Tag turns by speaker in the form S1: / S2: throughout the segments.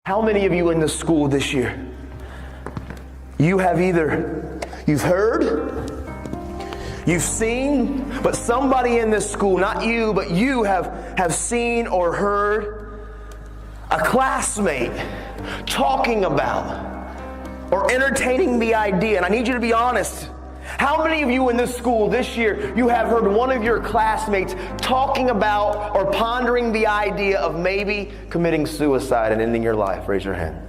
S1: How many of you in this school this year, you've heard, you've seen, but somebody in this school, not you, but you have seen or heard a classmate talking about or entertaining the idea, and I need you to be honest. How many of you in this school this year, you have heard one of your classmates talking about or pondering the idea of maybe committing suicide and ending your life? Raise your hand.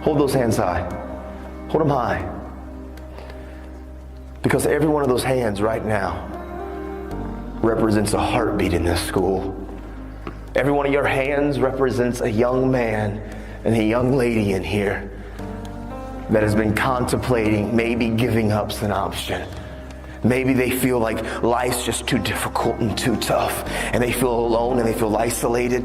S1: Hold those hands high. Hold them high. Because every one of those hands right now represents a heartbeat in this school. Every one of your hands represents a young man and a young lady in here that has been contemplating maybe giving up's an option. Maybe they feel like life's just too difficult and too tough, and they feel alone and they feel isolated,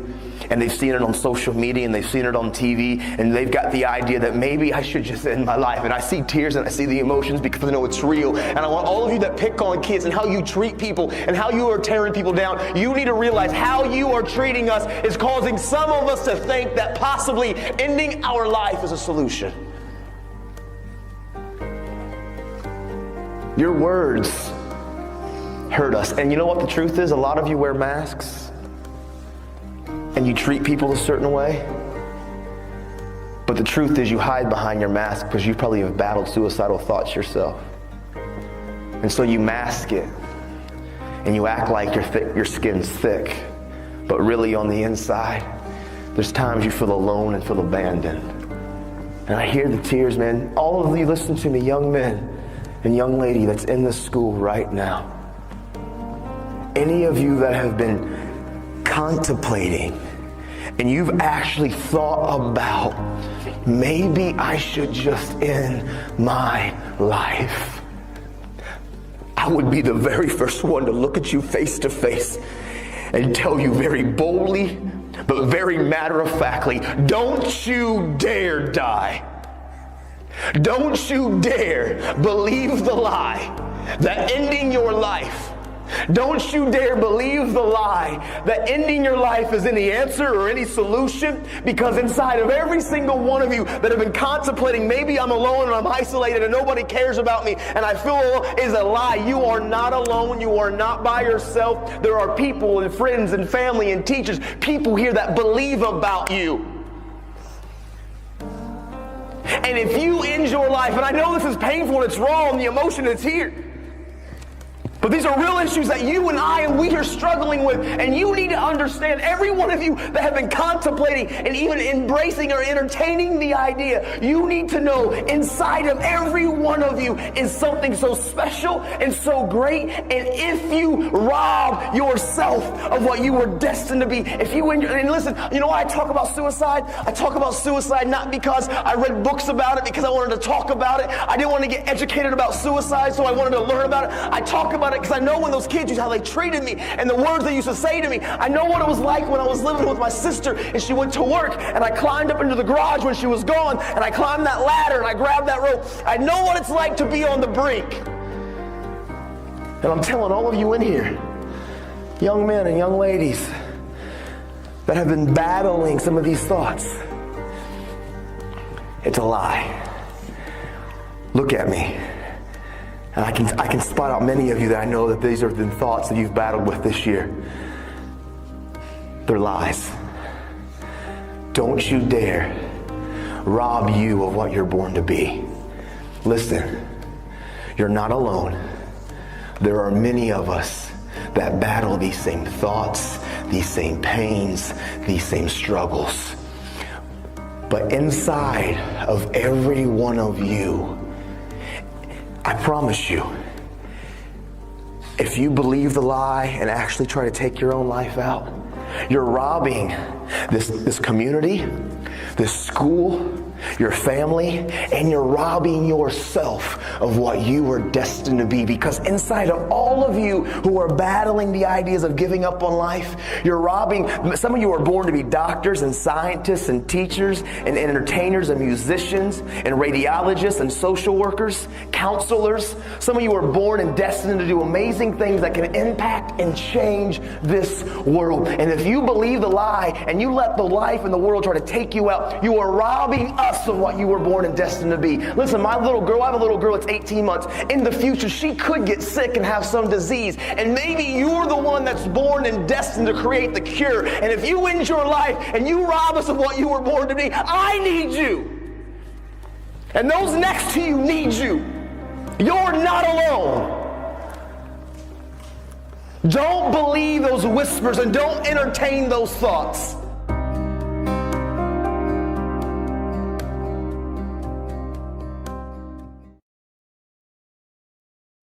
S1: and they've seen it on social media and they've seen it on TV, and they've got the idea that maybe I should just end my life. And I see tears and I see the emotions because I know it's real. And I want all of you that pick on kids and how you treat people and how you are tearing people down, you need to realize how you are treating us is causing some of us to think that possibly ending our life is a solution. Your words hurt us. And you know what the truth is? A lot of you wear masks and you treat people a certain way. But the truth is you hide behind your mask because you probably have battled suicidal thoughts yourself. And so you mask it and you act like your skin's thick. But really on the inside, there's times you feel alone and feel abandoned. And I hear the tears, man. All of you listen to me, young men and young lady that's in this school right now. Any of you that have been contemplating and you've actually thought about, maybe I should just end my life, I would be the very first one to look at you face to face and tell you very boldly, but very matter-of-factly, don't you dare die. Don't you dare believe the lie that ending your life, don't you dare believe the lie that ending your life is any answer or any solution, because inside of every single one of you that have been contemplating, maybe I'm alone and I'm isolated and nobody cares about me and I feel alone, is a lie. You are not alone. You are not by yourself. There are people and friends and family and teachers, people here that believe about you. And if you end your life, and I know this is painful and it's wrong, the emotion is here, but these are real issues that you and I and we are struggling with, and you need to understand, every one of you that have been contemplating and even embracing or entertaining the idea, you need to know inside of every one of you is something so special and so great. And if you rob yourself of what you were destined to be, if you, and listen, you know why I talk about suicide? I talk about suicide not because I read books about it, because I wanted to talk about it. I didn't want to get educated about suicide, so I wanted to learn about it. I talk about it because I know when those kids used how they treated me and the words they used to say to me. I know what it was like when I was living with my sister and she went to work and I climbed up into the garage when she was gone and I climbed that ladder and I grabbed that rope. I know what it's like to be on the brink. And I'm telling all of you in here, young men and young ladies that have been battling some of these thoughts, it's a lie. Look at me. And I can spot out many of you that I know that these have been thoughts that you've battled with this year. They're lies. Don't you dare rob you of what you're born to be. Listen, you're not alone. There are many of us that battle these same thoughts, these same pains, these same struggles. But inside of every one of you, I promise you, if you believe the lie and actually try to take your own life out, you're robbing this community, this school, your family, and you're robbing yourself of what you were destined to be. Because inside of all of you who are battling the ideas of giving up on life, you're robbing. Some of you are born to be doctors and scientists and teachers and entertainers and musicians and radiologists and social workers, counselors. Some of you are born and destined to do amazing things that can impact and change this world. And if you believe the lie and you let the life and the world try to take you out, you are robbing us of what you were born and destined to be. Listen, my little girl, I have a little girl that's 18 months. In the future, she could get sick and have some disease. And maybe you're the one that's born and destined to create the cure. And if you end your life and you rob us of what you were born to be, I need you. And those next to you need you. You're not alone. Don't believe those whispers and don't entertain those thoughts.